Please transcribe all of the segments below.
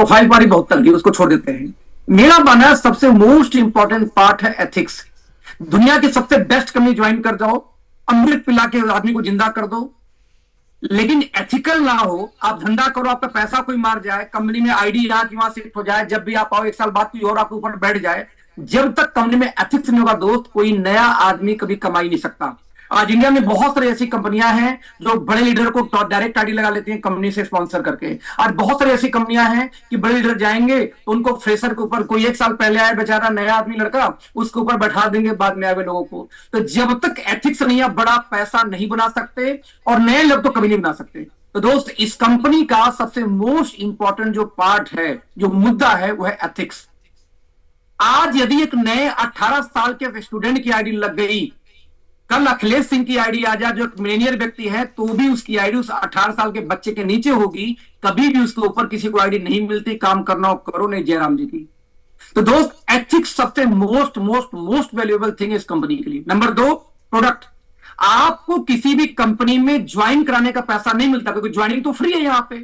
Profile पारी बहुत तगड़ी, उसको छोड़ देते हैं। मेरा मानना है सबसे मोस्ट इंपॉर्टेंट पार्ट है एथिक्स। दुनिया की सबसे बेस्ट कंपनी ज्वाइन कर जाओ, अमृत पिला के आदमी को जिंदा कर दो, लेकिन एथिकल ना हो, आप धंधा करो, आपका पैसा कोई मार जाए, कंपनी में आईडी यहाँ की वहां शिफ्ट हो जाए, जब भी आप आओ 1 साल बाद कोई और आपके ऊपर बैठ जाए, जब तक कंपनी में एथिक्स नहीं होगा दोस्त, कोई नया आदमी कभी कमाई नहीं सकता। आज इंडिया में बहुत सारी ऐसी कंपनियां हैं जो बड़े लीडर को डायरेक्ट आईडी लगा लेती हैं कंपनी से स्पॉन्सर करके। आज बहुत सारी ऐसी कंपनियां हैं कि बड़े लीडर जाएंगे तो उनको फ्रेशर के ऊपर, कोई 1 साल पहले आया बेचारा नया आदमी लड़का, उसके ऊपर बैठा देंगे बाद में आए लोगों को। तो जब तक एथिक्स नहीं है, बड़ा पैसा नहीं बना सकते, और नए लोग तो कभी नहीं बना सकते। तो दोस्त, इस कंपनी का सबसे मोस्ट इंपॉर्टेंट जो पार्ट है, जो मुद्दा है, वो है एथिक्स। आज यदि एक नए 18 साल के स्टूडेंट की आईडी लग गई, कल अखिलेश सिंह की आईडी आ जाए जो एक मिलेनियर व्यक्ति है, तो भी उसकी आईडी उस 18 साल के बच्चे के नीचे होगी, कभी भी उसके ऊपर किसी को आईडी नहीं मिलती। काम करना हो करो, नहीं जयराम जी की। तो दोस्त, एथिक्स सबसे most most most valuable thing है इस कंपनी के लिए। Number 2, product. आपको किसी भी कंपनी में ज्वाइन कराने का पैसा नहीं मिलता, क्योंकि ज्वाइनिंग तो फ्री है। यहां पे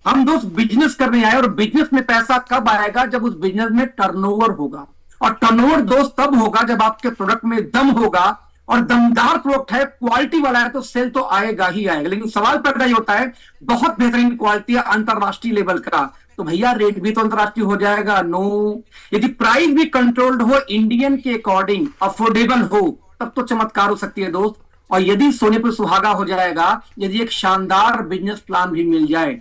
हम दोस्त बिजनेस करने आए, और बिजनेस में पैसा कब आएगा? जब उस बिजनेस में टर्नओवर होगा, और टर्नओवर दोस्त तब होगा जब आपके प्रोडक्ट में दम होगा, और दमदार प्रोडक्ट है, क्वालिटी वाला है, तो सेल तो आएगा ही आएगा। लेकिन सवाल पैदा ही होता है, बहुत बेहतरीन क्वालिटी है अंतरराष्ट्रीय लेवल का, तो भैया रेट भी तो अंतरराष्ट्रीय हो जाएगा? नो। यदि प्राइस भी कंट्रोल्ड हो, इंडियन के अकॉर्डिंग अफोर्डेबल हो, तब तो चमत्कार हो सकती है दोस्त। और यदि सोने पर सुहागा हो जाएगा, यदि एक शानदार बिजनेस प्लान भी मिल जाए।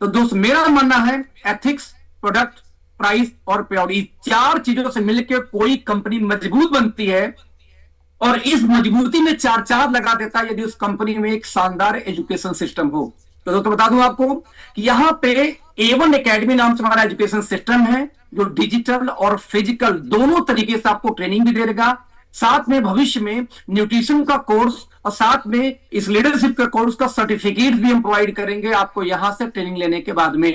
तो दोस्त, मेरा मानना है एथिक्स, प्रोडक्ट, प्राइस और प्रायोरिटी, 4 चीजों से मिलकर कोई कंपनी मजबूत बनती है, और इस मजबूती में 4 चांद लगा देता है यदि उस कंपनी में एक शानदार एजुकेशन सिस्टम हो। तो दोस्तों, बता दूं आपको कि यहां पे A1 एकेडमी नाम से हमारा एजुकेशन सिस्टम है, जो डिजिटल और फिजिकल दोनों तरीके से आपको ट्रेनिंग भी देगा। साथ में भविष्य में न्यूट्रिशन का कोर्स, और साथ में इस लीडरशिप का कोर्स का सर्टिफिकेट भी हम प्रोवाइड करेंगे आपको यहां से ट्रेनिंग लेने के बाद में।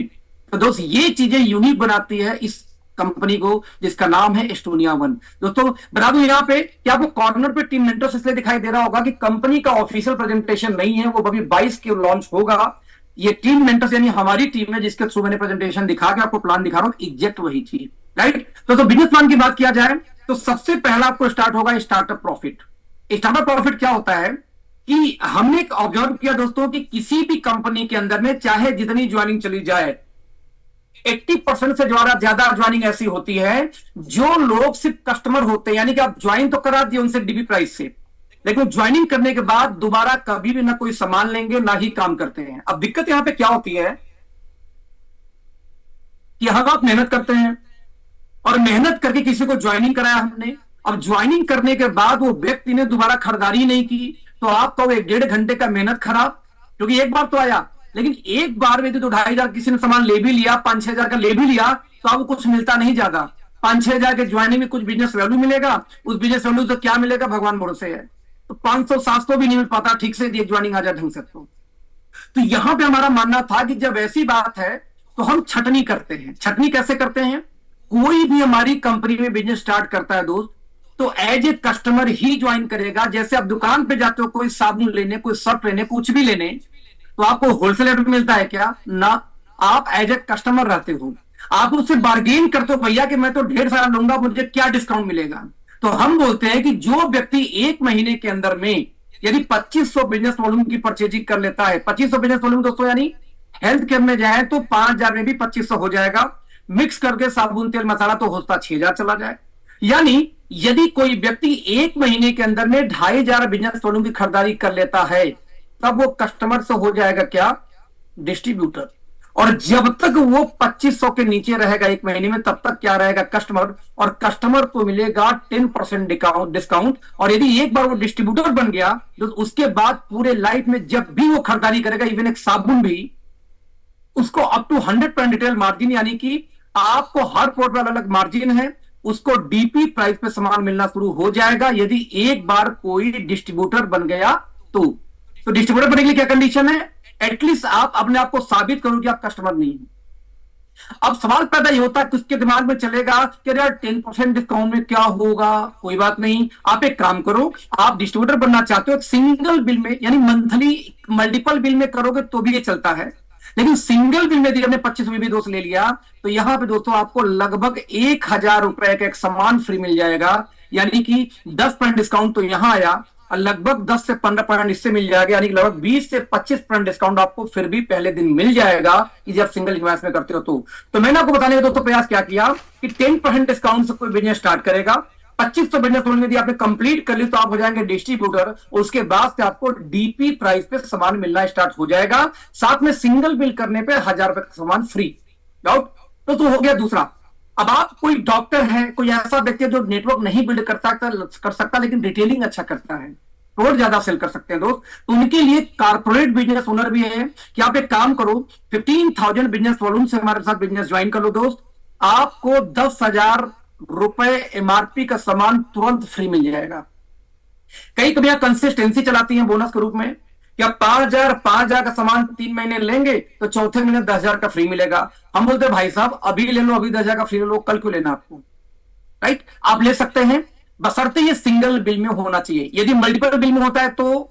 तो दोस्त, ये चीजें यूनिक बनाती है इस कंपनी को, जिसका नाम है एस्टोनिया वन। दोस्तों, बता दूं यहाँ पे कि आपको कॉर्नर पे टीम मेंटर्स इसलिए दिखाई दे रहा होगा कि कंपनी का ऑफिशियल प्रेजेंटेशन नहीं है, वो अभी 22 के लॉन्च होगा। ये टीम मेंटर्स यानी हमारी टीम है, जिसके थ्रू मैंने प्रेजेंटेशन दिखा के आपको प्लान दिखा रहा हूं, एग्जैक्ट वही चीज, राइट। तो बिजनेस प्लान की बात किया जाए तो सबसे पहला आपको स्टार्ट होगा स्टार्टअप प्रॉफिट। स्टार्टअप प्रॉफिट क्या होता है कि हमने ऑब्जर्व किया दोस्तों कि किसी भी कंपनी के अंदर में चाहे जितनी ज्वाइनिंग चली जाए, 80% से ज्यादा ज्वाइनिंग ऐसी होती है जो लोग सिर्फ कस्टमर होते हैं, यानी कि आप ज्वाइन तो करा दिए उनसे डीबी प्राइस से, लेकिन ज्वाइनिंग करने के बाद दोबारा कभी भी ना कोई सामान लेंगे ना ही काम करते हैं। अब दिक्कत यहां पे क्या होती है कि हम आप मेहनत करते हैं, और मेहनत करके किसी को ज्वाइनिंग कराया हमने, अब ज्वाइनिंग करने के बाद वो व्यक्ति ने दोबारा खरीदारी नहीं की, तो आपका वो 1-1.5 घंटे का मेहनत खराब, क्योंकि एक बार तो आया, लेकिन एक बार में तो 2,500 किसी ने सामान ले भी लिया, 5-6 हजार का ले भी लिया, तो आपको कुछ मिलता नहीं ज्यादा। 5-6 हजार के ज्वाइनिंग में कुछ बिजनेस वैल्यू मिलेगा, उस बिजनेस वैल्यू से क्या मिलेगा भगवान भरोसे है। तो 500-700 भी नहीं मिल पाता ठीक से एक ज्वाइनिंग आ जाए ढंग से। तो यहां पे हमारा मानना था कि जब ऐसी बात है तो हम छटनी करते हैं। छटनी कैसे करते हैं? कोई भी हमारी कंपनी में बिजनेस स्टार्ट करता है दोस्त, तो एज ए कस्टमर ही ज्वाइन करेगा। जैसे आप दुकान पे जाते हो कोई साबुन लेने, कोई सर्फ लेने, कुछ भी लेने, तो आपको होलसेल रेट मिलता है क्या? ना, आप एज ए कस्टमर रहते हो, आप उससे बार्गेन करते हो, भैया कि मैं तो ढेर सारा लूंगा, मुझे क्या डिस्काउंट मिलेगा। तो हम बोलते हैं कि जो व्यक्ति 1 महीने के अंदर में यदि 2500 बिजनेस वॉल्यूम की परचेजिंग कर लेता है, 2500 बिजनेस वॉल्यूम दोस्तों यानी हेल्थ केयर में जाए तो 5,000 में भी 2500 हो जाएगा, मिक्स करके साबुन तेल मसाला तो होता 6,000 चला जाए। यानी यदि कोई व्यक्ति 1 महीने के अंदर में 2,500 बिजनेस वॉल्यूम की खरीदारी कर लेता है, तब वो कस्टमर से हो जाएगा क्या? डिस्ट्रीब्यूटर। और जब तक वो 2500 के नीचे रहेगा 1 महीने में, तब तक क्या रहेगा? कस्टमर। और कस्टमर को मिलेगा 10% डिस्काउंट। और यदि एक बार वो डिस्ट्रीब्यूटर बन गया तो उसके बाद पूरे लाइफ में जब भी वो खरीदारी करेगा, इवन एक साबुन भी, उसको अप टू 100% रिटेल मार्जिन, यानी कि आपको हर प्रोडक्ट वाला अलग मार्जिन है, उसको डीपी प्राइस पे सामान मिलना शुरू हो जाएगा यदि एक बार कोई डिस्ट्रीब्यूटर बन गया तो। डिस्ट्रीब्यूटर बनने के लिए क्या कंडीशन है? एटलीस्ट आप अपने आप को साबित करो कि आप कस्टमर नहीं है। अब सवाल पैदा ये होता है कि उसके दिमाग में चलेगा कि यार 10% डिस्काउंट में क्या होगा। कोई बात नहीं, आप एक काम करो, आप डिस्ट्रीब्यूटर बनना चाहते हो, सिंगल बिल में यानी मंथली मल्टीपल बिल में करोगे तो भी ये चलता है। लेकिन सिंगल बिल में यदि हमने 25 दोस्त ले लिया तो यहां पे दोस्तों आपको लगभग 1,000 रुपए का एक सामान फ्री मिल जाएगा। यानी कि 10% डिस्काउंट तो यहां आया और लगभग 10 से 15% इससे मिल जाएगा, यानी कि लगभग 20 से 25% डिस्काउंट आपको फिर भी पहले दिन मिल जाएगा कि जब सिंगल इन्वेस्ट में करते हो तो मैंने आपको बताने का दोस्तों प्रयास क्या किया कि 10% डिस्काउंट से कोई बिजनेस स्टार्ट करेगा। 25 बिजनेस होल्डिंग यदि आपने कंप्लीट कर ली तो आप हो जाएंगे डिस्ट्रीब्यूटर, उसके बाद से आपको डीपी प्राइस पे सामान मिलना स्टार्ट हो जाएगा, साथ में सिंगल बिल करने पे 1,000 रुपए का सामान फ्री। डाउट तो हो गया दूसरा। अब आप कोई डॉक्टर है, कोई ऐसा व्यक्ति है जो नेटवर्क नहीं बिल्ड कर सकता लेकिन रिटेलिंग अच्छा करता है, प्रोडक्ट ज्यादा सेल कर सकते हैं दोस्त, तो उनके लिए कारपोरेट बिजनेस ओनर भी है कि आप एक काम करो 15,000 बिजनेस वॉल्यूम से हमारे साथ बिजनेस ज्वाइन कर लो दोस्त, आपको 10,000 रुपए एमआरपी का सामान तुरंत फ्री मिल जाएगा। कई कंपनियां कंसिस्टेंसी चलाती हैं बोनस के रूप में कि आप 5,000 का सामान 3 महीने लेंगे तो चौथे महीने 10,000 का फ्री मिलेगा। हम बोलते हैं भाई साहब अभी ले लो, अभी 10,000 का फ्री ले लो, कल क्यों लेना आपको, राइट? आप ले सकते हैं बशर्ते ये सिंगल बिल में होना चाहिए। यदि मल्टीपल बिल में होता है तो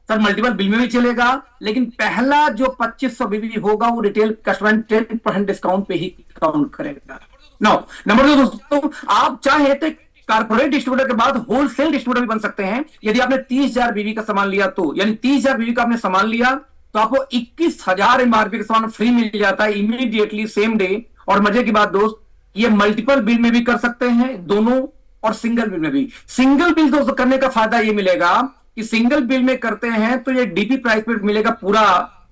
सर मल्टीपल बिल में भी चलेगा, लेकिन पहला जो 2500 बीबी होगा वो रिटेल कस्टमर 10% डिस्काउंट पे ही काउंट करेगा। नो नंबर दो दोस्तों, आप चाहे तो कारपोरेट डिस्ट्रीब्यूटर के बाद होलसेल डिस्ट्रीब्यूटर भी बन सकते हैं। यदि आपने 30,000 बीबी का सामान लिया तो यानी 30,000 बीबी का आपने सामान लिया तो आपको 21,000 एमआरपी का सामान फ्री मिल जाता है इमीडिएटली सेम डे। और मजे की बात दोस्त, ये मल्टीपल बिल में भी कर सकते हैं दोनों और सिंगल बिल में भी। सिंगल बिल दोस्तों करने का फायदा ये मिलेगा कि सिंगल बिल में करते हैं तो ये डीपी प्राइस पे मिलेगा पूरा,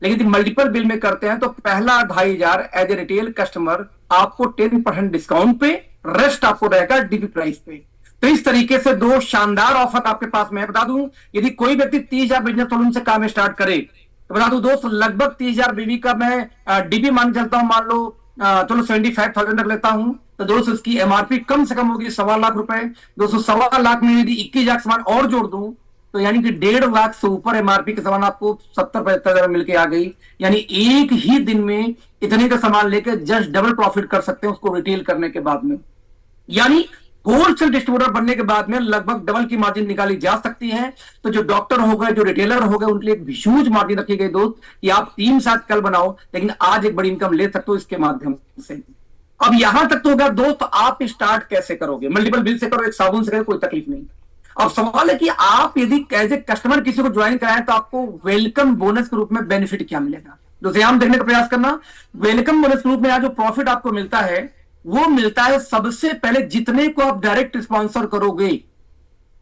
लेकिन यदि मल्टीपल बिल में करते हैं तो पहला 2,500 एज ए रिटेल कस्टमर आपको 10% डिस्काउंट पे, रेस्ट आपको रहेगा डीपी प्राइस पे। तो इस तरीके से दो शानदार ऑफर आपके पास मैं बता दूं, यदि कोई व्यक्ति 30,000 बिजनेस वॉल्यूम से काम स्टार्ट करे तो बता दूं दोस्त लगभग 30,000 बीबी का मैं डीबी मान चलता हूं, मान लो चलो 75,000 रख लेता हूं, तो दोस्तों इसकी एमआरपी कम से कम होगी 1,25,00,000 रुपए। दोस्तों 1,25,00,000 में यदि 21,000 सामान और जोड़ दूं तो यानी कि 1,50,000 से ऊपर एमआरपी के सामान आपको 70-75,000 मिलके आ गई। यानी एक ही दिन में इतने का सामान लेकर जस्ट डबल प्रॉफिट कर सकते हैं उसको रिटेल करने के बाद में। यानी होलसेल डिस्ट्रीब्यूटर बनने के बाद में लगभग डबल की मार्जिन निकाली जा सकती है। तो जो डॉक्टर हो गए, जो रिटेलर हो गए, उनके लिए एक ह्यूज मार्जिन रखी गई दोस्त कि आप टीम साथ कल बनाओ लेकिन आज एक बड़ी इनकम ले सकते हो इसके माध्यम से। अब यहां तक तो हो गया दोस्त, आप स्टार्ट कैसे करोगे? मल्टीपल बिल से करो, एक साबुन से करो, कोई तकलीफ नहीं। अब सवाल है कि आप यदि एज ए कस्टमर किसी को ज्वाइन कराएं तो आपको वेलकम बोनस के रूप में बेनिफिट क्या मिलेगा, दूसरे हम देखने का प्रयास करना। वेलकम बोनस के रूप में जो प्रॉफिट आपको मिलता है वो मिलता है सबसे पहले जितने को आप डायरेक्ट स्पॉन्सर करोगे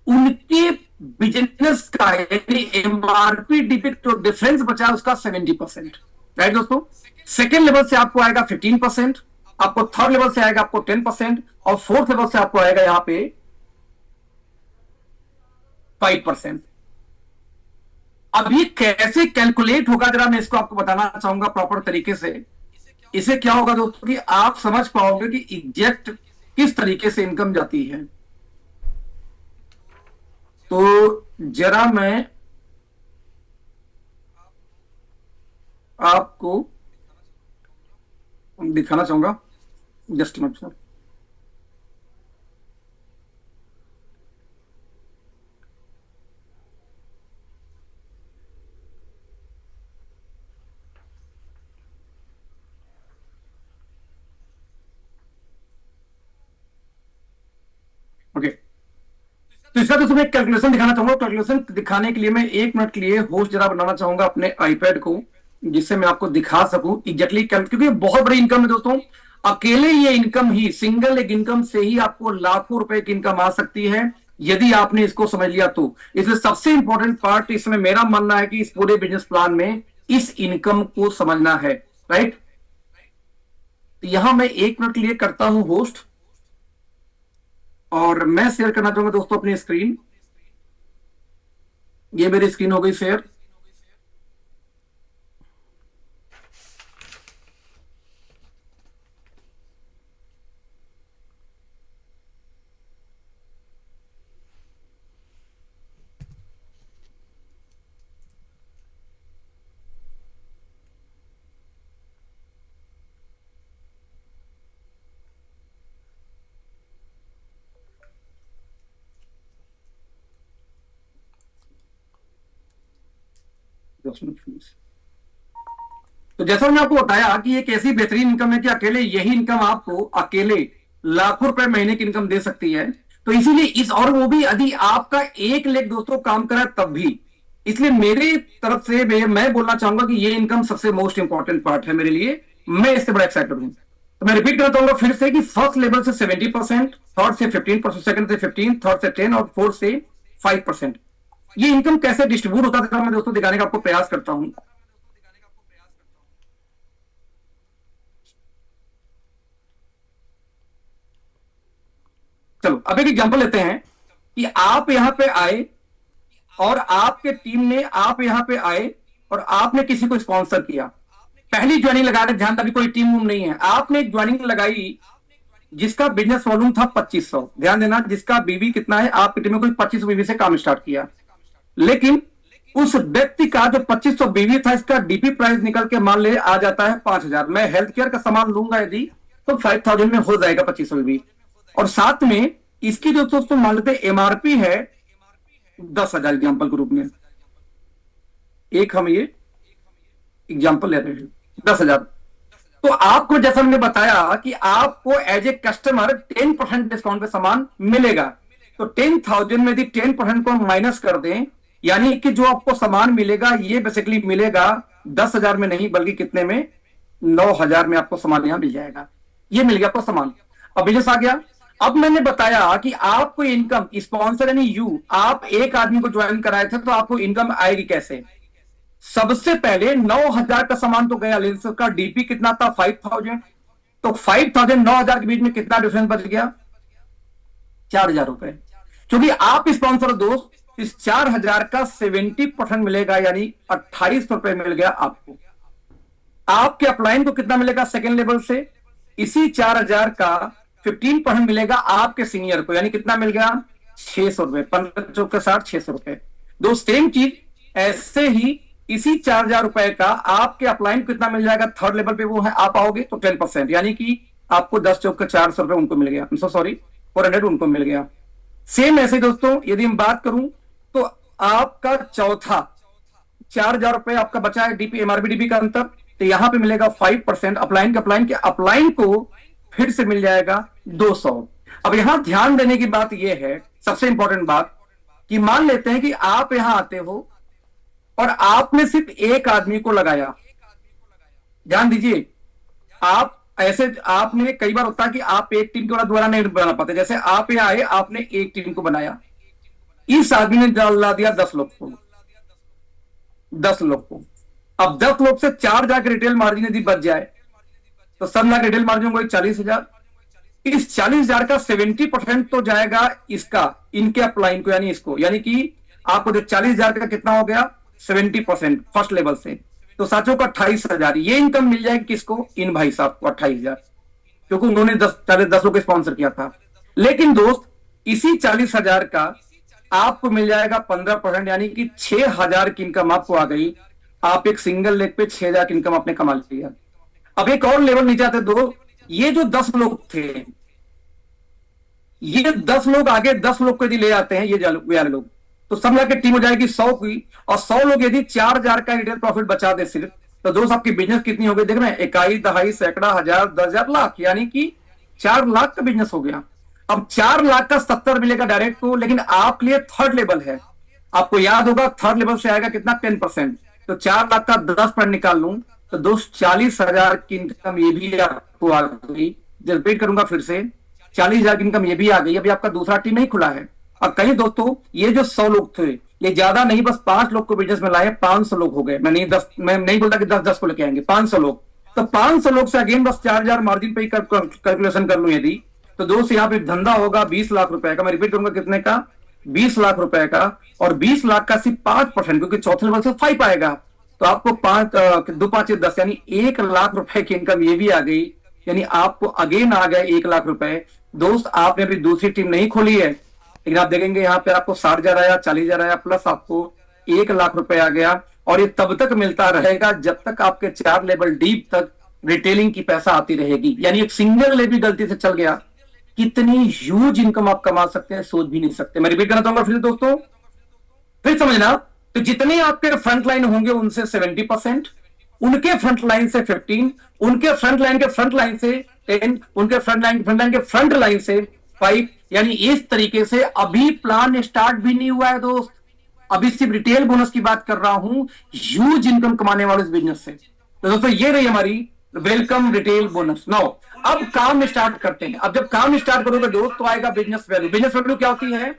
उनके बिजनेस का, यानी एमआरपी डिपिक्ट जो डिफरेंस बचा उसका 70%, राइट दोस्तों? सेकेंड लेवल से आपको आएगा 15%, आपको थर्ड लेवल से आएगा आपको 10% और फोर्थ लेवल से आपको आएगा यहां पे 5%। अब ये कैसे कैलकुलेट होगा जरा मैं इसको आपको बताना चाहूंगा प्रॉपर तरीके से। इसे क्या होगा दोस्तों कि आप समझ पाओगे कि एग्जैक्ट किस तरीके से इनकम जाती है। तो जरा मैं आपको दिखाना चाहूंगा, जस्ट मिनट सर। ओके, तो इसका तो तुम्हें कैलकुलेशन दिखाना चाहूंगा। कैलकुलेशन दिखाने के लिए मैं 1 मिनट के लिए होस्ट जरा बनाना चाहूंगा अपने आईपैड को, जिससे मैं आपको दिखा सकूं एग्जैक्टली, क्योंकि बहुत बड़ी इनकम है दोस्तों। अकेले ये इनकम ही, सिंगल एक इनकम से ही आपको लाखों रुपए की इनकम आ सकती है यदि आपने इसको समझ लिया तो। इसलिए सबसे इंपॉर्टेंट पार्ट इसमें मेरा मानना है कि इस पूरे बिजनेस प्लान में इस इनकम को समझना है, राइट? तो यहां मैं 1 मिनट के लिए करता हूं होस्ट और मैं शेयर करना चाहूंगा दोस्तों अपनी स्क्रीन। ये मेरी स्क्रीन हो गई शेयर। तो जैसा मैंने आपको बताया कि एक ऐसी बेहतरीन इनकम है कि अकेले यही इनकम आपको अकेले लाखों रुपए महीने की इनकम दे सकती है। तो इसीलिए इस, और वो भी यदि आपका 1 लाख दोस्तों काम करा तब भी। इसलिए मेरी तरफ से मैं बोलना चाहूंगा कि ये इनकम सबसे मोस्ट इंपॉर्टेंट पार्ट है मेरे लिए। मैं इससे बड़ा एक्साइटेड हूं। तो मैं रिपीट करना चाहूंगा फिर से कि फर्स्ट लेवल से 70%, थर्ड से 15%, सेकंड से 15, थर्ड से 10 और फोर्थ से 5%। ये इनकम कैसे डिस्ट्रीब्यूट होता था मैं दोस्तों दिखाने का आपको प्रयास करता हूं। चलो अब एक एग्जांपल लेते हैं कि आप यहां पे आए और आपके टीम ने, आप यहां पे आए और आपने किसी को स्पॉन्सर किया। पहली ज्वाइनिंग लगाने, ध्यान, अभी कोई टीम वूम नहीं है, आपने एक ज्वाइनिंग लगाई जिसका बिजनेस वॉल्यूम था 2500। ध्यान देना, जिसका बीवी कितना है, आपकी टीम में कोई 2500 बीवी से काम स्टार्ट किया। लेकिन उस व्यक्ति का जो 2500 बीवी था, इसका डीपी प्राइस निकल के मान ले आ जाता है 5000। मैं हेल्थ केयर का सामान लूंगा यदि, तो 5000 में हो जाएगा 2500 बीवी। और साथ में इसकी जो दोस्तों मान लेते एमआरपी है 10,000 एग्जाम्पल के रूप में। एक हम ये एग्जाम्पल ले रहे हैं 10,000। तो आपको जैसा हमने बताया कि आपको एज ए कस्टमर 10% डिस्काउंट पे सामान मिलेगा। तो 10,000 में यदि 10% को माइनस कर दें, यानी कि जो आपको सामान मिलेगा ये बेसिकली मिलेगा 10,000 में नहीं, बल्कि कितने में, 9,000 में आपको सामान यहां मिल जाएगा। ये मिल गया आपको सामान। अब बिजनेस आ गया। अब मैंने बताया कि आपको इनकम स्पॉन्सर यानी यू, आप एक आदमी को ज्वाइन कराए थे तो आपको इनकम आएगी कैसे। सबसे पहले 9,000 का सामान तो गया, लेंस का डीपी कितना था 5,000। तो 5,000 9,000 के बीच में कितना डिफरेंस बच गया, 4,000 रुपए। क्योंकि आप स्पॉन्सर दोस्त, इस 4,000 का 70% मिलेगा, यानी 28 रुपए मिल गया आपको। आपके अपलाइन को कितना मिलेगा सेकेंड लेवल से, इसी 4,000 का 15% मिलेगा आपके सीनियर को, यानी कितना मिल गया 600 रुपए। 15 चौक के साथ 600 रुपए। दो सेम चीज ऐसे ही इसी 4,000 रुपए का आपके अपलाइन को कितना मिल जाएगा थर्ड लेवल पे, वो है आप आओगे तो 10%, यानी कि आपको 10 चौक के 400 रुपए उनको मिल गया, सॉरी 400 उनको मिल गया। सेम ऐसे दोस्तों यदि हम बात करूं तो आपका चौथा 4,000 रुपए आपका बचा है डीपी एमआरपी डीपी का अंतर, तो यहां पे मिलेगा 5% अपलाइन के, अपलाइन को फिर से मिल जाएगा 200। अब यहां ध्यान देने की बात यह है, सबसे इंपॉर्टेंट बात, कि मान लेते हैं कि आप यहां आते हो और आपने सिर्फ एक आदमी को लगाया। ध्यान दीजिए, आप ऐसे, आपने कई बार होता है कि आप एक टीम को दोबारा नहीं बना पाते। जैसे आप यहां आए, आपने एक टीम को बनाया, इस आदमी ने डाल दिया 10 लोग को, 10 लोग को। अब 10 लोग से 4,000 के रिटेल मार्जिन यदि बच जाए तो सब लाख रिटेल मार्जिन को 40,000। इस 40,000 का 70% तो जाएगा इसका, इनके अपलाइन को, यानी इसको, यानी कि आपको जो 40,000 का कितना हो गया 70% फर्स्ट लेवल से, तो साथियों को 28,000 ये इनकम मिल जाएगी किसको, इन भाई साहब को 28,000, क्योंकि उन्होंने 10 लोग को स्पॉन्सर किया था। लेकिन दोस्त इसी 40,000 का आपको मिल जाएगा 15%, यानी कि 6,000 की इनकम आपको आ गई। आप एक सिंगल लेग पे 6,000 की इनकम आपने कमा लिया। अब एक और लेवल नीचे आते दो, ये जो 10 लोग थे, ये 10 लोग आगे 10 लोग को यदि ले आते हैं, ये वाले लोग, तो सब मिलाकर टीम हो जाएगी 100 की। और 100 लोग यदि 4,000 का रिटेल प्रॉफिट बचा दे सिर्फ, तो दोस्त आपकी बिजनेस कितनी हो गई देख रहे हैं, इकाई, दहाई, सैकड़ा, हजार, 10,000, लाख, यानी कि 4 लाख का बिजनेस हो गया। अब 4 लाख का 70 मिलेगा डायरेक्ट को, लेकिन आपके लिए थर्ड लेवल है, आपको याद होगा थर्ड लेवल से आएगा कितना 10%। तो 4 लाख का 10% निकाल लूं तो दोस्त 40,000 की इनकम ये भी आपको आ गई। रिपीट करूंगा फिर से, 40,000 की इनकम ये भी आ गई। अभी आपका दूसरा टीम नहीं खुला है। और कहीं दोस्तों ये जो 100 लोग थे, ये ज्यादा नहीं, बस 5 लोग को बिजनेस में लाए, 500 लोग हो गए। मैं नहीं बोलता कि 10-10 को लेके आएंगे, 500 लोग। तो 500 लोग से अगेन बस 4,000 मार्जिन पे कैलकुलेशन कर लूं यदि, तो दोस्त यहाँ पे धंधा होगा 20 लाख रुपए का। मैं रिपीट करूंगा कितने का, 20 लाख रुपए का। और 20 लाख का सिर्फ 5%, क्योंकि चौथे लेवल से 5 आएगा, तो आपको 2 5 10 यानी 1 लाख रुपए की इनकम ये भी आ गई। यानी आपको अगेन आ गया 1 लाख रुपए। दोस्त आपने अभी दूसरी टीम नहीं खोली है, लेकिन आप देखेंगे यहाँ पे आपको 60,000 आया, 40,000 आया, प्लस आपको 1 लाख रुपए आ गया। और ये तब तक मिलता रहेगा जब तक आपके 4 लेवल डीप तक रिटेलिंग की पैसा आती रहेगी। यानी एक सिंगल लेवल गलती से चल गया, कितनी ह्यूज इनकम आप कमा सकते हैं सोच भी नहीं सकते। मैं रिपीट करना चाहूंगा फिर दोस्तों, फिर समझना। तो जितने आपके फ्रंट लाइन होंगे उनसे 70%, उनके फ्रंट लाइन से 15, उनके फ्रंट लाइन के फ्रंट लाइन से 10, उनके फ्रंट लाइन के फ्रंट लाइन से 5, यानी इस तरीके से अभी प्लान स्टार्ट भी नहीं हुआ है दोस्त। अभी सिर्फ रिटेल बोनस की बात कर रहा हूं, ह्यूज इनकम कमाने वाले इस बिजनेस से। तो दोस्तों ये रही हमारी वेलकम रिटेल बोनस। नाउ अब काम स्टार्ट करते हैं। अब जब काम स्टार्ट करोगे दोस्त तो आएगा बिजनेस वैल्यू। बिजनेस वैल्यू क्या होती है?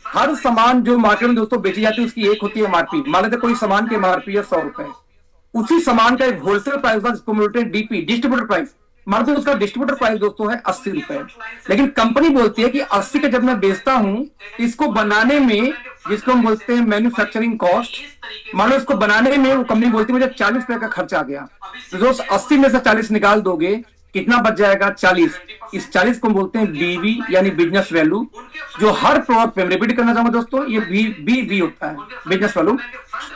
हर सामान जो मार्केट में दोस्तों बेची जाती है उसकी एक होती है एमआरपी। मान लेते कोई सामान की एमआरपी है 100 रुपए, उसी सामान का एक होलसेल प्राइस होगा जिसको बोलते हैं डीपी, डिस्ट्रीब्यूटर प्राइस। मान लो उसका डिस्ट्रीब्यूटर प्राइस दोस्तों है 80 रुपए, लेकिन कंपनी बोलती है कि 80 का जब मैं बेचता हूं, इसको बनाने में जिसको हम बोलते हैं मैन्युफैक्चरिंग कॉस्ट, मान लो इसको बनाने में वो कंपनी बोलती है मुझे 40 रुपए का खर्च आ गया, तो दोस्त 80 में से 40 निकाल दोगे, कितना बच जाएगा? 40। इस 40 को बोलते हैं बीवी यानी बिजनेस वैल्यू, जो हर प्रोडक्ट पे, रिपीट करना चाहूंगा दोस्तों, ये बी होता है बिजनेस वैल्यू।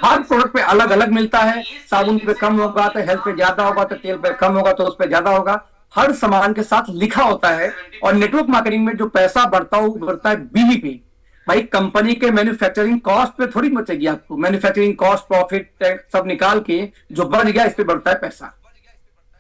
हर प्रोडक्ट पे अलग अलग मिलता है। साबुन पे कम होगा तो हेल्थ पे ज्यादा होगा, तो तेल पे कम होगा तो उस पे ज्यादा होगा। हर सामान के साथ लिखा होता है। और नेटवर्क मार्केटिंग में जो पैसा बढ़ता है वो बढ़ता है बीवी पे। भाई कंपनी के मैन्युफैक्चरिंग कॉस्ट पे थोड़ी बचेगी आपको, मैन्युफैक्चरिंग कॉस्ट, प्रॉफिट, टैक्स सब निकाल के जो बढ़ गया इस पे बढ़ता है पैसा।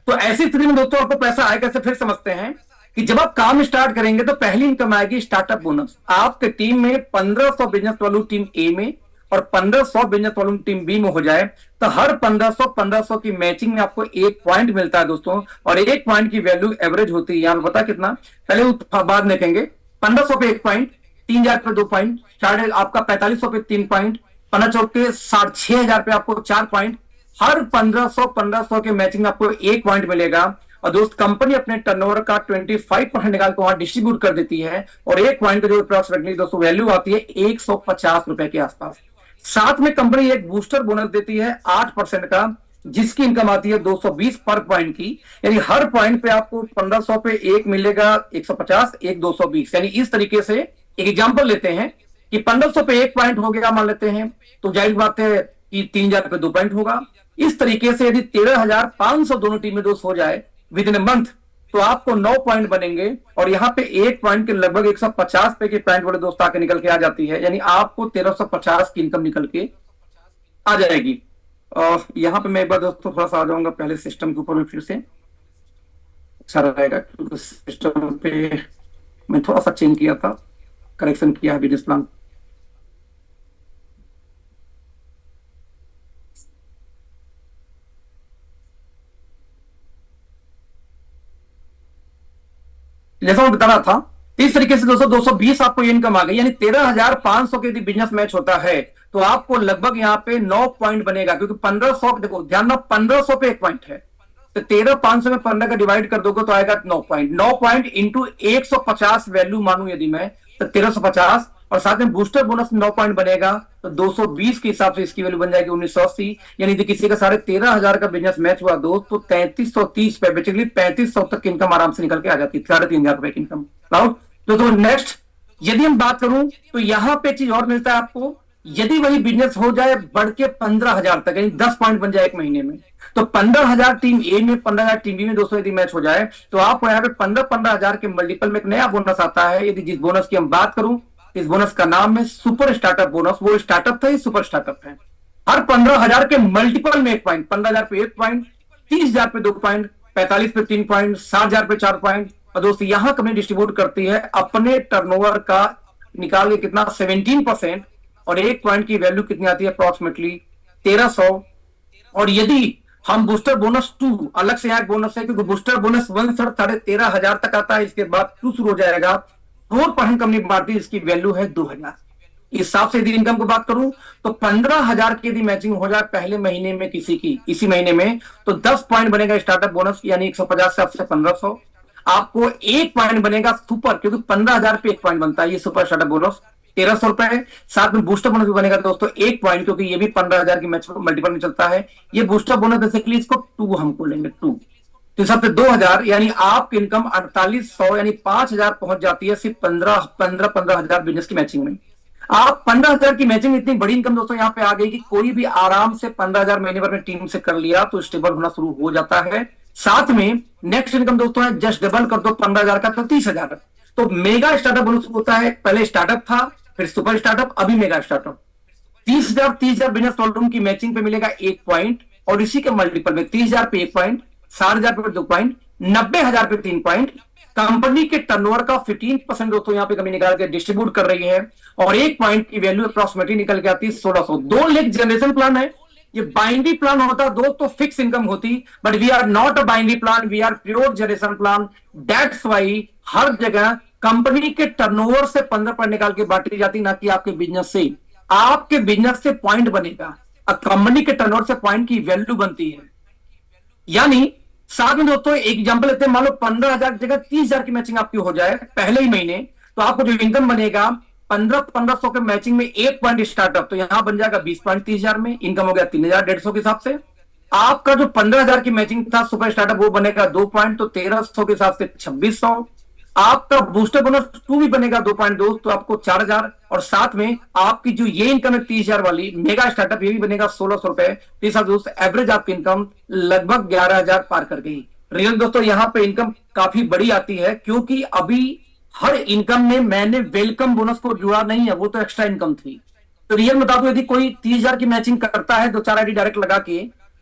तो ऐसी स्थिति में दोस्तों आपको पैसा आएगा कैसे? फिर समझते हैं कि जब आप काम स्टार्ट करेंगे तो पहली इनकम आएगी स्टार्टअप बोनस। आपके टीम में 1500 बिजनेस वालों टीम ए में और 1500 बिजनेस वालों टीम बी में हो जाए तो हर 1500 की मैचिंग में आपको 1 पॉइंट मिलता है दोस्तों। और 1 पॉइंट की वैल्यू एवरेज होती है, यहां पता कितना, पहले बाद देखेंगे। 1500 पे 1 पॉइंट, 3000 पे 2 पॉइंट, साढ़े आपका 4500 पे 3 पॉइंट, 15 चौक के 6000 पे आपको 4 पॉइंट। हर 1500 के मैचिंग में आपको 1 पॉइंट मिलेगा। और दोस्त कंपनी अपने टर्नओवर का 25% निकाल के वहां डिस्ट्रीब्यूट कर देती है। और 1 पॉइंट का जो अप्रोक्सीमेटली दोस्तों वैल्यू आती है 150 रुपए के आसपास। साथ में कंपनी एक बूस्टर बोनस देती है 8% का, जिसकी इनकम आती है 220 पर पॉइंट की। यानी हर पॉइंट पे आपको 1500 पे 1 मिलेगा 150, एक 220। यानी इस तरीके से एक एग्जांपल लेते हैं कि 1500 पे 1 पॉइंट हो गया मान लेते हैं, तो जाहिर बात है कि 3000 पे 2 पॉइंट होगा। इस तरीके से यदि 13,500 दोनों टीम में दोस्त हो जाए विद इन ए मंथ तो आपको 9 पॉइंट बनेंगे। और यहाँ पे 1 पॉइंट के लगभग 150 पे की पॉइंट वाले दोस्त आके निकल के आ जाती है। यानी आपको 1350 की इनकम निकल के आ जाएगी। और यहाँ पे मैं एक बार दोस्तों थोड़ा सा आ जाऊंगा पहले सिस्टम के ऊपर में, फिर से अच्छा रहेगा क्योंकि सिस्टम पे मैं थोड़ा सा चेंज किया था, करेक्शन किया है बिजनेस प्लान। जैसा मैं बता रहा था, इस तरीके से दोस्तों 220 आपको ये इनकम आ गई। यानी 13,500 के यदि बिजनेस मैच होता है तो आपको लगभग यहाँ पे 9 पॉइंट बनेगा, क्योंकि 1500, देखो ध्यान रखो 1500 पे 1 पॉइंट है, तो 13,500 में 15 का डिवाइड कर दोगे तो आएगा 9 पॉइंट। 9 पॉइंट इंटू 150 वैल्यू मानू यदि मैं, तो 1350, और साथ में बूस्टर बोनस 9 पॉइंट बनेगा तो 220 के हिसाब से इसकी वैल्यू बन जाएगी 1980। यानी यदि किसी का 13,500 का बिजनेस मैच हुआ दोस्त तो 3330 पे, बेसिकली 3500 तक की इनकम आराम से निकल के आ जाती है, 3,500 रुपए की इनकम। तो नेक्स्ट यदि हम बात करूं तो यहां पे चीज और मिलता है आपको, यदि वही बिजनेस हो जाए बढ़ के 15,000 तक, यानी 10 पॉइंट बन जाए 1 महीने में, तो 15,000 टीम ए में, 15,000 टीम बी में दोस्तों यदि मैच हो जाए तो आपको यहाँ पे 15,000 के मल्टीपल में एक नया बोनस आता है। यदि जिस बोनस की हम बात करूं, इस बोनस का नाम है सुपर स्टार्टअप बोनस। वो स्टार्टअप था, सुपर स्टार्टअप है। हर 15,000 के मल्टीपल में 1 पॉइंट, 15,000 पे 1 पॉइंट, 30,000 पे 2 पॉइंट, 45 पे 3 पॉइंट, 60,000 पे 4 पॉइंट। और दोस्तों यहां कंपनी डिस्ट्रीब्यूट करती है अपने टर्नओवर का निकाल के कितना, 17%। और 1 पॉइंट की वैल्यू कितनी आती है, अप्रोक्सीमेटली 1300। और यदि हम बूस्टर बोनस 2, अलग से यहाँ बोनस है क्योंकि बूस्टर बोनस 1 से 13,500 तक आता है, इसके बाद 2 शुरू हो जाएगा, 4% कंपनी बांटती है, इसकी वैल्यू है 2,000। इस हिसाब से यदि इनकम को बात करूं तो 15,000 की यदि मैचिंग हो जाए पहले महीने में किसी की, इसी महीने में, तो 10 पॉइंट बनेगा स्टार्टअप बोनस, यानी 150 से आपसे 1500। आपको 1 पॉइंट बनेगा सुपर, क्योंकि 15,000 पे 1 पॉइंट बनता है, ये सुपर स्टार्टअप बोनस 1,300 रुपए है। साथ में बूस्टर बोनस भी बनेगा दोस्तों 1 पॉइंट, क्योंकि ये भी 15,000 की मैच मल्टीपल में चलता है। ये बूस्टर बोनस बेसिकली इसको 2 हमको लेंगे 2, तो हिसाब से 2,000, यानी आपकी इनकम 4800 यानी 5,000 पहुंच जाती है सिर्फ 15,000 बिजनेस की मैचिंग में। आप 15,000 की मैचिंग में इतनी बड़ी इनकम दोस्तों यहाँ पे आ गई कि कोई भी आराम से 15,000 महीने भर में टीम से कर लिया तो स्टेबल होना शुरू हो जाता है। साथ में नेक्स्ट इनकम दोस्तों है, जस्ट डबल कर दो 15,000 का तो 30,000। तो मेगा स्टार्टअप बोनस होता है, पहले स्टार्टअप था, फिर सुपर स्टार्टअप, अभी मेगा स्टार्टअप। 30,000 बिजनेस वॉल्यूम की मैचिंग पे मिलेगा 1 पॉइंट, और इसी के मल्टीपल में 30,000 पे 1 पॉइंट, 60,000 पे 2 पॉइंट, 90,000 पे 3 पॉइंट, कंपनी के टर्नओवर का 15% दोस्तों यहाँ पे कमी निकाल के डिस्ट्रीब्यूट कर रही है, और 1 पॉइंट की वैल्यू अप्रॉक्सिमेटली निकल के आती है 1600। 2 लाख जनरेशन प्लान है ये। बाइनरी प्लान होता दोस्त तो फिक्स इनकम होती, but we are not a binary plan, we are pure generation plan. That's why हर जगह कंपनी के टर्नओवर से 15% निकाल के बांटी जाती, ना कि आपके बिजनेस से। आपके बिजनेस से पॉइंट बनेगा, कंपनी के टर्नओवर से पॉइंट की वैल्यू बनती है। यानी साथ में दोस्तों एक एग्जांपल लेते हैं, मान लो 15,000 की जगह 30,000 की मैचिंग आपकी हो जाए पहले ही महीने, तो आपको जो इनकम बनेगा 1500 के मैचिंग में 1 पॉइंट स्टार्टअप, तो यहां बन जाएगा 20 पॉइंट 30,000 में, इनकम हो गया 3,150 के हिसाब से। आपका जो 15,000 की मैचिंग था सुपर स्टार्टअप, वो बनेगा 2 पॉइंट, तो 1,300 के हिसाब से 2,600। आपका बूस्टर बोनस 2 भी बनेगा 2 पॉइंट दोस्त, तो आपको 4,000, और साथ में आपकी जो ये इनकम है 30,000 वाली मेगा स्टार्टअप, ये भी बनेगा 1,600 रुपए। दोस्त एवरेज आपकी इनकम लगभग 11,000 पार कर गई। रियल दोस्तों यहाँ पे इनकम काफी बड़ी आती है, क्योंकि अभी हर इनकम में मैंने वेलकम बोनस को जुड़ा नहीं है, वो तो एक्स्ट्रा इनकम थी। तो रियल बता दो, यदि कोई 30,000 की मैचिंग करता है 2-4 आईडी डायरेक्ट लगा के,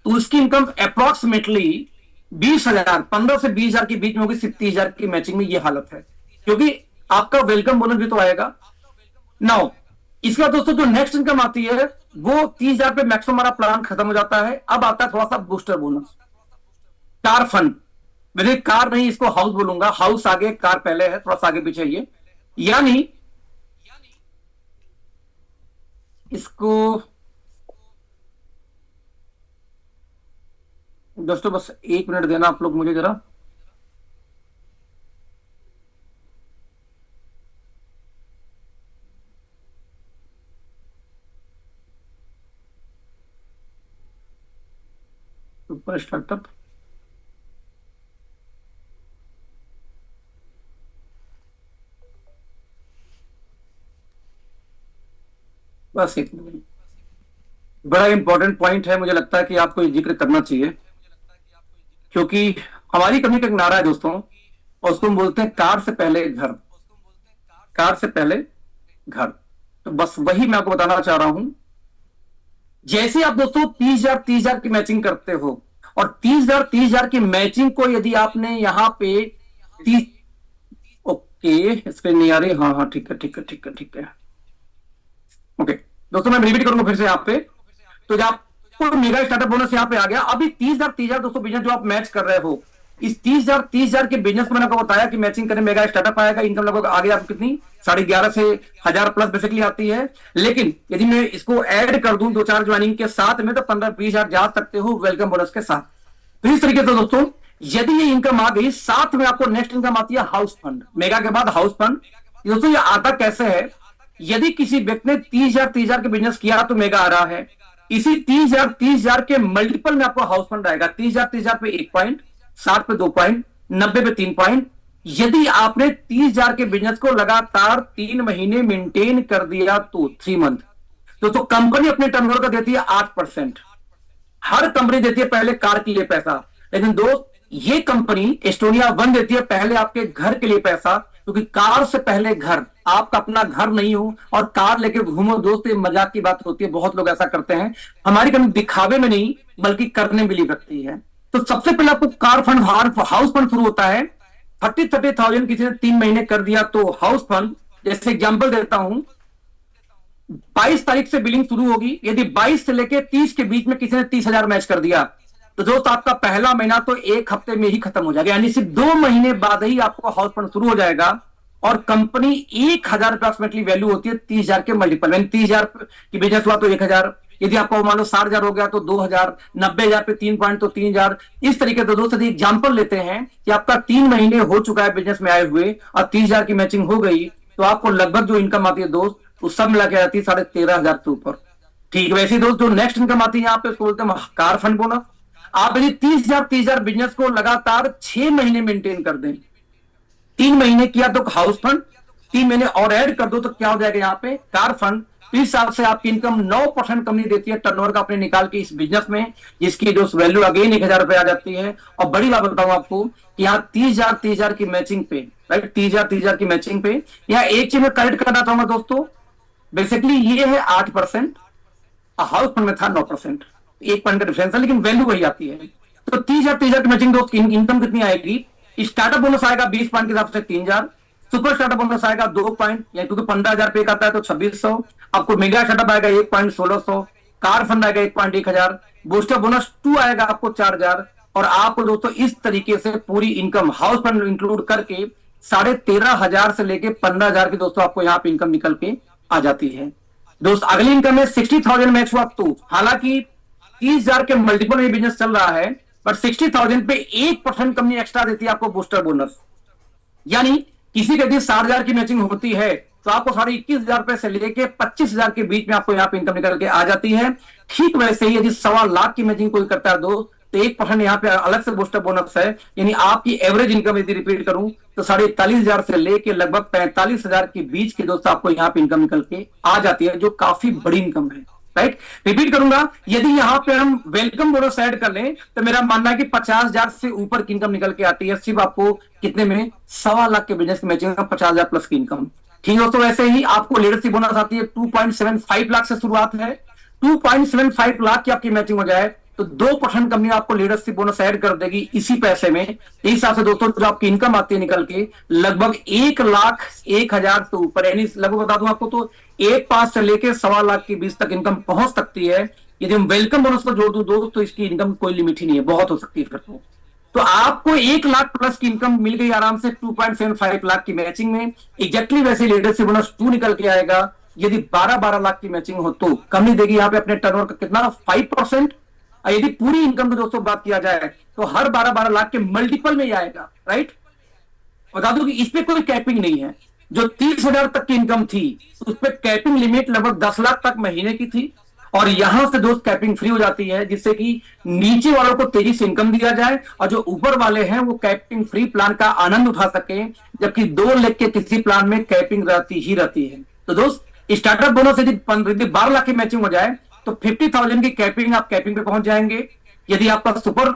तो उसकी इनकम अप्रोक्सीमेटली 20,000, 15 से 20,000 के बीच में होगी। 30,000 की मैचिंग में ये हालत है, क्योंकि आपका वेलकम बोनस भी तो आएगा। नाउ इसके बाद दोस्तों जो नेक्स्ट इनकम आती है वो 30,000 पे मैक्सिमम हमारा प्लान खत्म हो जाता है। अब आता है थोड़ा सा बूस्टर बोनस, कार फंड। मेरे कार नहीं, इसको हाउस बोलूंगा, हाउस आगे कार पहले है, थोड़ा सा आगे पीछे ये। यानी इसको दोस्तों बस 1 मिनट देना आप लोग मुझे जरा। सुपर स्टार्टअप बस 1 मिनट। बड़ा इंपॉर्टेंट पॉइंट है, मुझे लगता है कि आपको ये जिक्र करना चाहिए, क्योंकि हमारी कंपनी का एक नारा है दोस्तों, और उसको हम बोलते हैं कार से पहले घर, कार से पहले घर। तो बस वही मैं आपको बताना चाह रहा हूं। जैसे आप दोस्तों 30,000 की मैचिंग करते हो, और 30,000 की मैचिंग को यदि आपने यहां पे 30, ओके स्क्रीन नहीं आ रही, हाँ हाँ ठीक है ठीक है ठीक है ठीक है ओके दोस्तों, मैं रिपीट करूंगा फिर से यहाँ पे। तो जब आपको मेगा स्टार्टअप बोनस यहाँ पे आ गया, अभी 30,000 दोस्तों बिजनेस जो आप मैच कर रहे हो, इस 30,000 के बिजनेस को मैंने आपको बताया कि मैचिंग करें मेगा स्टार्टअप आएगा, इनकम लगभग आगे आपको कितनी 11,500 से 1,000 प्लस बेसिकली आती है। लेकिन यदि मैं इसको ऐड कर दूं 2-4 ज्वाइनिंग के साथ में, तो 15-20,000 जा सकते हो वेलकम बोनस के साथ। तो इस तरीके से दोस्तों यदि ये इनकम आ गई, साथ में आपको नेक्स्ट इनकम आती है हाउस फंड, मेगा के बाद हाउस फंड। दोस्तों ये आता कैसे है, यदि किसी व्यक्ति ने 30,000 के बिजनेस किया तो मेगा आ रहा है, इसी 30,000 के मल्टीपल में आपको हाउस फंड आएगा। 30,000 पे 1 पॉइंट, 60 पे 2 पॉइंट, 90 पे 3 पॉइंट। यदि आपने 30,000 के बिजनेस को लगातार 3 महीने मेंटेन कर दिया तो 3 मंथ, तो कंपनी अपने टर्नओवर का देती है 8%। हर कंपनी देती है पहले कार के लिए पैसा, लेकिन दोस्त ये कंपनी एस्टोनिया 1 देती है पहले आपके घर के लिए पैसा, क्योंकि कार से पहले घर, आपका अपना घर नहीं हो और कार लेके घूमो दोस्त, ये मजाक की बात होती है, बहुत लोग ऐसा करते हैं। हमारी कंपनी दिखावे में नहीं बल्कि करने में बिलीव रखती है। तो सबसे पहले आपको कार फंड, हाउस फंड शुरू होता है 30,000 किसी ने 3 महीने कर दिया तो हाउस फंड, जैसे एग्जांपल देता हूं, 22 तारीख से बिलिंग शुरू होगी, यदि 22 से लेके 30 के बीच में किसी ने 30,000 मैच कर दिया, तो दोस्त आपका पहला महीना तो 1 हफ्ते में ही खत्म हो जाएगा, यानी सिर्फ 2 महीने बाद ही आपको हाउस फंड शुरू हो जाएगा। और कंपनी 1,000 अप्रोक्सीमेटली वैल्यू होती है 30,000 के मल्टीपल, यानी 30,000 की बिजनेस हुआ तो 1,000, यदि आपको मान लो 60,000 हो गया तो 2,000, 90,000 पे 3 पॉइंट तो 3,000। इस तरीके से दोस्तों एग्जाम्पल लेते हैं कि आपका 3 महीने हो चुका है बिजनेस में आए हुए और 30,000 की मैचिंग हो गई, तो आपको लगभग जो इनकम आती है दोस्त वो सब मिला के आती है 13,500 के ऊपर। ठीक है, वैसे दोस्त जो नेक्स्ट इनकम आती है यहाँ पे उसको बोलते हैं कार फंड बोनस। आप यदि 30,000 बिजनेस को लगातार 6 महीने मेंटेन कर दें, 3 महीने किया तो हाउस फंड, 3 महीने और ऐड कर दो तो क्या हो जाएगा यहाँ पे कार फंड। इस हिसाब से आपकी इनकम 9% कंपनी देती है टर्नओवर का अपने निकाल के इस बिजनेस में, जिसकी जो वैल्यू अगेन 1,000 रुपए आ जाती है। और बड़ी बात बताऊं आपको कि यहाँ 30,000 की मैचिंग पे, राइट, 30,000 की मैचिंग पे यहाँ एक चीज में करेक्ट करना चाहूंगा दोस्तों, बेसिकली ये है 8%, हाउस फंड में था 9%। 1 पॉइंट का डिफरेंस है, लेकिन वैल्यू वही आती है। तो 30,000 की मैचिंग दोस्त इनकम कितनी आएगी? स्टार्टअप बोनस आएगा 20 पॉइंट के हिसाब से 3,000, सुपर स्टार्टअप बोनस आएगा 2 पॉइंट, यानी क्योंकि 15,000 पे आता है तो 2,600, आपको मेगा स्टार्टअप आएगा 1 पॉइंट 1,600, कार फंड आएगा 1 पॉइंट 1,000, बूस्टर बोनस 2 आएगा आपको 4,000, और आपको दोस्तों इस तरीके से पूरी इनकम हाउस फंड इंक्लूड करके 13,500 से लेके 15,000 की दोस्तों आपको यहाँ पे इनकम निकल के आ जाती है। दोस्त अगली इनकम है 60,000 मैच हुआ तो, हालांकि 30,000 के मल्टीपल में बिजनेस चल रहा है, बट 60,000 पे 1% कंपनी एक्स्ट्रा देती है आपको बूस्टर बोनस। यानी किसी के यदि 60,000 की मैचिंग होती है तो आपको 21,500 से लेके 25,000 के बीच में आपको यहाँ पे इनकम निकल के आ जाती है। ठीक वैसे ही यदि 1,25,00,000 की मैचिंग कोई करता है दोस्त, तो 1% यहाँ पे अलग से बूस्टर बोनस है, यानी आपकी एवरेज इनकम यदि रिपीट करूं तो 41,500 से लेके लगभग 45,000 के बीच के दोस्त आपको यहाँ पे इनकम निकल के आ जाती है, जो काफी बड़ी इनकम है। राइट, रिपीट करूंगा, यदि यहाँ पे हम वेलकम बोनस ऐड कर लें तो मेरा मानना है कि 50,000 से ऊपर की इनकम निकल के आती है, सिर्फ आपको कितने में 1,25,00,000 के बिजनेस की मैचिंग 50,000 प्लस की इनकम। ठीक है, तो वैसे ही आपको लीडरशिप बोनस आती है 2.75 लाख से शुरुआत है। 2.75 लाख की आपकी मैचिंग हो जाए तो 2% कंपनी आपको लीडरशिप बोनस ऐड कर देगी इसी पैसे में। इस हिसाब से दोस्तों जो आपकी इनकम आती है निकल के लगभग 1,01,000 से ऊपर, यानी लगभग बता दूं आपको तो 1.5 से लेके 1,25,00,000 के बीच तक इनकम पहुंच सकती है। यदि हम वेलकम बोनस को जोड़ दूं दोस्त तो इसकी इनकम कोई लिमिट ही नहीं है, बहुत हो सकती है फिर तो आपको 1,00,000 प्लस की इनकम मिल गई आराम से 2.75 लाख की मैचिंग में। एग्जैक्टली वैसे लीडरशिप बोनस 2 निकल के आएगा। यदि 12-12 लाख की मैचिंग हो तो कंपनी देगी यहाँ पे अपने टर्नओवर का कितना 5%। यदि पूरी इनकम की दोस्तों बात किया जाए तो हर 12-12 लाख के मल्टीपल में ही आएगा। राइट, बता दो कि इस पे कोई कैपिंग नहीं है। जो 30,000 तक की इनकम थी उस पर कैपिंग लिमिट लगभग 10 लाख तक महीने की थी, और यहां से दोस्त कैपिंग फ्री हो जाती है, जिससे कि नीचे वालों को तेजी से इनकम दिया जाए और जो ऊपर वाले हैं वो कैपिंग फ्री प्लान का आनंद उठा सके, जबकि 2 लाख के किसी प्लान में कैपिंग रहती ही रहती है। तो दोस्त स्टार्टअप बोनस यदि 12 लाख की मैचिंग हो जाए तो 50,000 की कैपिंग, आप कैपिंग पे पहुंच जाएंगे। यदि आपका सुपर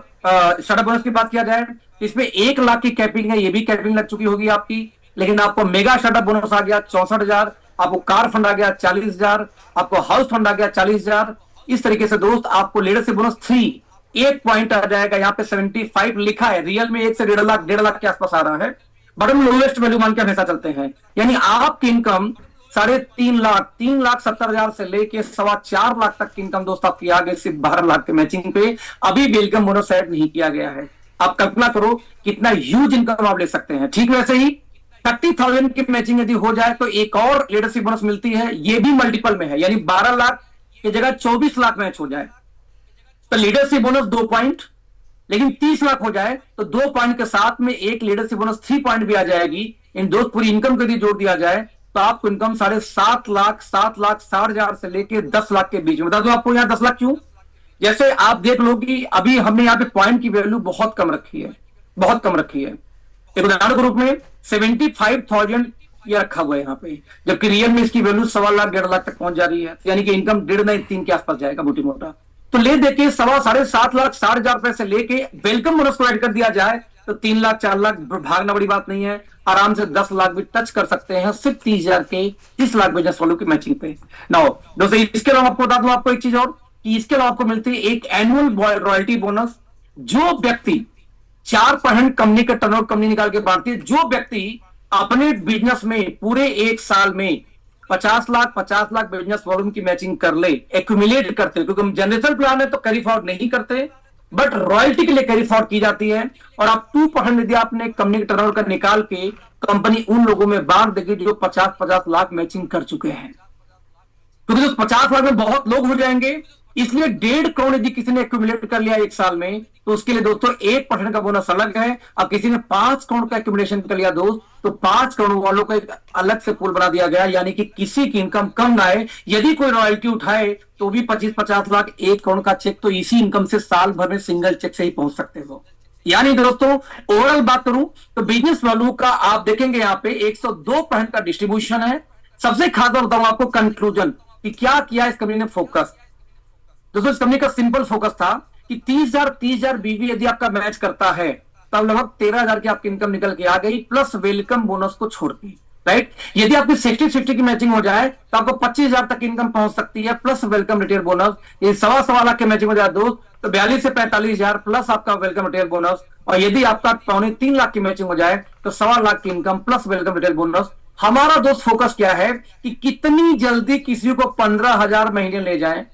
स्टार्टअप बोनस की बात किया जाए तो इसमें 1 लाख की कैपिंग है, ये भी कैपिंग लग चुकी होगी आपकी। लेकिन आपको मेगा स्टार्टअप बोनस आ गया 64,000, आपको कार फंड आ गया 40,000, आपको हाउस फंड आ गया 40,000। इस तरीके से दोस्त आपको लीडरशिप बोनस 3 1 पॉइंट आ जाएगा। यहाँ पे 75 लिखा है, रियल में 1 से 1.5 लाख के आसपास आ रहा है, बट हम लोएस्ट वैल्यू मान के हमेशा चलते हैं। यानी आपकी इनकम 3,70,000 से लेके 4.25 लाख तक की इनकम दोस्त आपकी आ गई सिर्फ 12 लाख के मैचिंग पे। अभी वेलकम बोनस ऐड नहीं किया गया है। आप कल्पना करो कितना ह्यूज इनकम आप ले सकते हैं। ठीक वैसे ही 30,000 की मैचिंग यदि हो जाए तो एक और लीडरशिप बोनस मिलती है, ये भी मल्टीपल में है, यानी 12 लाख की जगह 24 लाख मैच हो जाए तो लीडरशिप बोनस 2 पॉइंट, लेकिन 30 लाख हो जाए तो 2 पॉइंट के साथ में एक लीडरशिप बोनस 3 पॉइंट भी आ जाएगी। इन दोस्त पूरी इनकम को यदि जोड़ दिया जाए तो आपको इनकम 7.5 लाख 7,60,000 से लेके 10 लाख के बीच में। बता दो आपको यहाँ 10 लाख क्यों, जैसे आप देख लो कि अभी हमने यहाँ पे पॉइंट की वैल्यू बहुत कम रखी है, बहुत कम रखी है। एक उदाहरण के रूप में 75,000 ये रखा हुआ है यहाँ पे, जबकि रियल में इसकी वैल्यू 1.25 लाख 1.5 लाख तक पहुंच जा रही है, यानी कि इनकम 1.5 नहीं 3 के आसपास जाएगा मोटी मोटा। तो ले देके 7.5 लाख 60,000 रुपए से लेके वेलकम बोनस को ऐड कर दिया जाए तो 3 लाख 4 लाख भागना बड़ी बात नहीं है, आराम से 10 लाख भी टच कर सकते हैं सिर्फ 30,000 के 30 लाख बिजनेस वालों की मैचिंग पे। नाउ दोस्तों इसके अलावा आपको बता दूं आपको एक चीज और कि इसके अलावा आपको मिलती है एक एनुअल रॉयल्टी बोनस। जो व्यक्ति 4% कंपनी का टर्नओवर कंपनी निकाल के बांटती है, जो व्यक्ति अपने बिजनेस में पूरे 1 साल में 50 लाख बिजनेस वॉल्यूम की मैचिंग कर ले, एक्यूमुलेट करते, क्योंकि हम जनरेशन प्लान है तो कैरी फॉरवर्ड नहीं करते, बट रॉयल्टी के लिए कैरी फॉरवर्ड की जाती है। और आप 2% यदि आपने कंपनी के टर्नओवर का निकाल के कंपनी उन लोगों में बांट देगी जो 50 लाख मैचिंग कर चुके हैं, क्योंकि उस 50 लाख में बहुत लोग हो जाएंगे। इसलिए 1.5 करोड़ यदि किसी ने एक्यूमुलेट कर लिया 1 साल में तो उसके लिए दोस्तों 1% का बोनस अलग है। अब किसी ने 5 करोड़ का एक्यूमुलेशन कर लिया दोस्त तो 5 करोड़ वालों का एक अलग से पूल बना दिया गया, यानी कि किसी की इनकम कम ना आए। यदि कोई रॉयल्टी उठाए तो भी 25-50 लाख 1 करोड़ का चेक तो इसी इनकम से साल भर में सिंगल चेक से ही पहुंच सकते हो। यानी दोस्तों ओवरऑल बात करूं तो बिजनेस वैल्यू का आप देखेंगे यहाँ पे 102% का डिस्ट्रीब्यूशन है। सबसे खास बात बताऊं आपको कंक्लूजन कि क्या किया इस कंपनी ने फोकस। दोस्तों इस कंपनी का सिंपल फोकस था कि 30,000 बीवी यदि आपका मैच करता है तब लगभग 13,000 की आपकी इनकम निकल के आ गई, प्लस वेलकम बोनस को छोड़ के। राइट। यदि आपकी 60-60 की मैचिंग हो जाए तो आपको 25,000 तक इनकम पहुंच सकती है, प्लस वेलकम रिटेल बोनस। ये 1.25 लाख की मैचिंग हो जाए दोस्त, तो 42 से 45,000 प्लस आपका वेलकम रिटेल बोनस। और यदि आपका 2.25-3 लाख की मैचिंग हो जाए तो 1.25 लाख की income plus welcome retail bonus. हमारा दोस्त फोकस क्या है कि कितनी जल्दी किसी को 15,000 महीने ले जाए,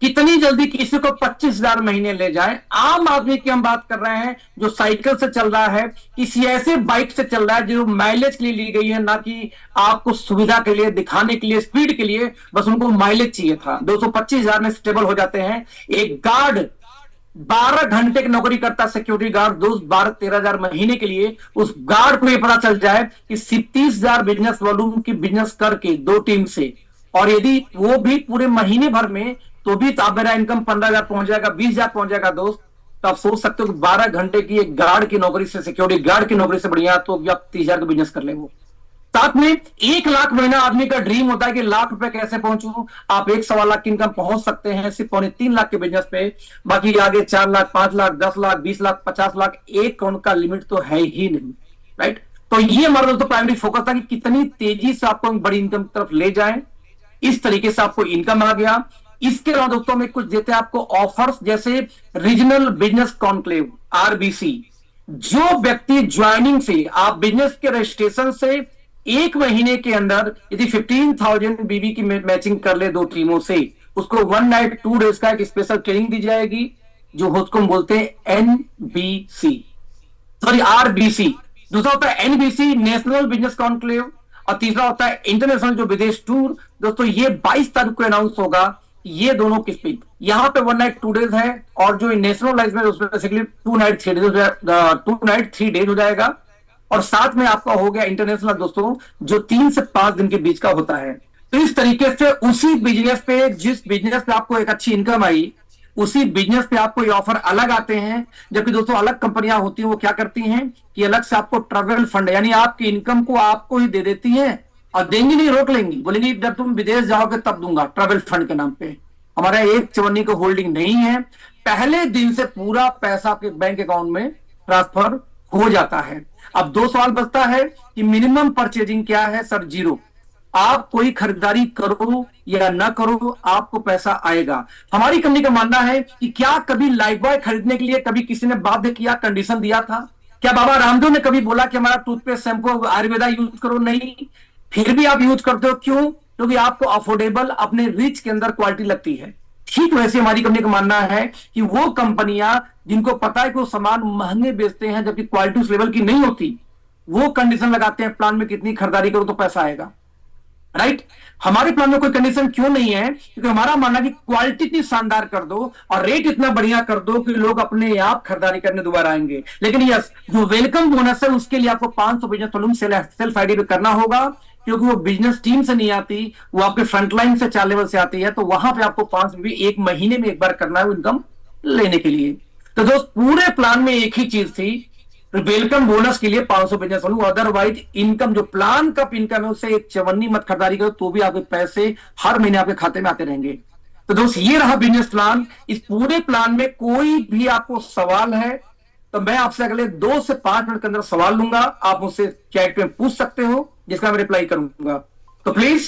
कितनी जल्दी किसी को 25,000 महीने ले जाए। आम आदमी की हम बात कर रहे हैं जो साइकिल से चल रहा है, किसी ऐसे बाइक से चल रहा है जो माइलेज के लिए ली गई है, ना कि आपको सुविधा के लिए, दिखाने के लिए, स्पीड के लिए, बस उनको माइलेज चाहिए था। 225,000 में स्टेबल हो जाते हैं। एक गार्ड 12 घंटे की नौकरी करता, सिक्योरिटी गार्ड दोस्त, 12-13,000 महीने के लिए। उस गार्ड को यह पता चल जाए कि 30,000 बिजनेस वॉल्यूम की बिजनेस करके 2 टीम से, और यदि वो भी पूरे महीने भर में, तो भी तो मेरा इनकम 15,000 पहुंच जाएगा, 20,000 पहुंच जाएगा दोस्त। तो आप सोच सकते हो कि 12 घंटे की एक गार्ड की नौकरी से, सिक्योरिटी गार्ड की नौकरी से बढ़िया तो आप 30,000 का बिजनेस कर ले। वो साथ में 1 लाख महीना आदमी का ड्रीम होता है कि लाख रुपए कैसे पहुंचू। आप 1.25 लाख की इनकम पहुंच सकते हैं सिर्फ 2.25 लाख के बिजनेस पे। बाकी आगे 4 लाख, 5 लाख, 10 लाख, 20 लाख, 50 लाख, एक कौन का लिमिट तो है ही नहीं, राइट। तो ये हमारा दोस्तों प्राइमरी फोकस था कि कितनी तेजी से आपको बड़ी इनकम की तरफ ले जाएं। इस तरीके से आपको इनकम आ गया। इसके अलावा दोस्तों में कुछ देते हैं आपको ऑफर्स, जैसे रीजनल बिजनेस कॉन्क्लेव, आरबीसी। जो व्यक्ति ज्वाइनिंग से, आप बिजनेस के रजिस्ट्रेशन से 1 महीने के अंदर यदि 15,000 बीबी की मैचिंग कर ले 2 टीमों से, उसको 1 नाइट 2 डेज का एक स्पेशल ट्रेनिंग दी जाएगी, जो उसको हम बोलते हैं एनबीसी, सॉरी आरबीसी। दूसरा होता है एनबीसी, नेशनल बिजनेस कॉन्क्लेव। और तीसरा होता है इंटरनेशनल जो विदेश टूर। दोस्तों ये 22 तारीख को अनाउंस होगा। ये दोनों किस्में, यहां पे 1 नाइट 2 डेज है, और जो नेशनल में उसमें basically 2 night 3 days, 2 night 3 days हो जाएगा। और साथ में आपका हो गया इंटरनेशनल दोस्तों, जो 3 से 5 दिन के बीच का होता है। तो इस तरीके से उसी बिजनेस पे, जिस बिजनेस पे आपको एक अच्छी इनकम आई, उसी बिजनेस पे आपको ये ऑफर अलग आते हैं। जबकि दोस्तों अलग कंपनियां होती हैं, वो क्या करती हैं कि अलग से आपको ट्रैवल फंड, यानी आपकी इनकम को आपको ही दे देती हैं, और देंगी नहीं, रोक लेंगी, बोलेंगी जब तुम विदेश जाओगे तब दूंगा, ट्रैवल फंड के नाम पे। हमारा एक चवन्नी को होल्डिंग नहीं है, पहले दिन से पूरा पैसा आपके बैंक अकाउंट में ट्रांसफर हो जाता है। अब 2 सवाल बचता है कि मिनिमम परचेजिंग क्या है सर? 0। आप कोई खरीदारी करो या ना करो, आपको पैसा आएगा। हमारी कंपनी का मानना है कि क्या कभी लाइफ बॉय खरीदने के लिए कभी किसी ने बाध्य किया, कंडीशन दिया था? क्या बाबा रामदेव ने कभी बोला कि हमारा टूथपेस्ट, शैम्पू आयुर्वेदा यूज करो? नहीं। फिर भी आप यूज करते हो, क्यों? क्योंकि आपको अफोर्डेबल, अपने रिच के अंदर क्वालिटी लगती है। ठीक वैसे हमारी कंपनी का मानना है कि वो कंपनियां जिनको पता है कि वो सामान महंगे बेचते हैं जबकि क्वालिटी उस लेवल की नहीं होती, वो कंडीशन लगाते हैं प्लान में कितनी खरीदारी करो तो पैसा आएगा, राइट। हमारे प्लान में कोई कंडीशन क्यों नहीं है? क्योंकि हमारा मानना है कि क्वालिटी इतनी शानदार कर दो और रेट इतना बढ़िया कर दो कि लोग अपने आप खरीदारी करने दोबारा आएंगे। लेकिन यस, जो वेलकम बोनस है उसके लिए आपको 500 बिजनेस वॉल्यूम सेल्फ आईडी पे करना होगा, क्योंकि वो बिजनेस टीम से नहीं आती, वो आपके फ्रंटलाइन से 4 लेवल से आती है। तो वहां पे आपको 5 भी 1 महीने में एक बार करना है इनकम लेने के लिए। तो दोस्त पूरे प्लान में एक ही चीज थी, वेलकम बोनस के लिए 500 बिजनेस वॉल्यूम, अदरवाइज इनकम जो प्लान का इनकम है उससे एक चवन्नी मत खरीदारी करो तो भी आपके पैसे हर महीने आपके खाते में आते रहेंगे। तो दोस्त ये रहा बिजनेस प्लान। इस पूरे प्लान में कोई भी आपको सवाल है तो मैं आपसे अगले 2 से 5 मिनट के अंदर सवाल लूंगा, आप मुझसे चैट पे पूछ सकते हो, जिसका मैं रिप्लाई करूंगा। तो प्लीज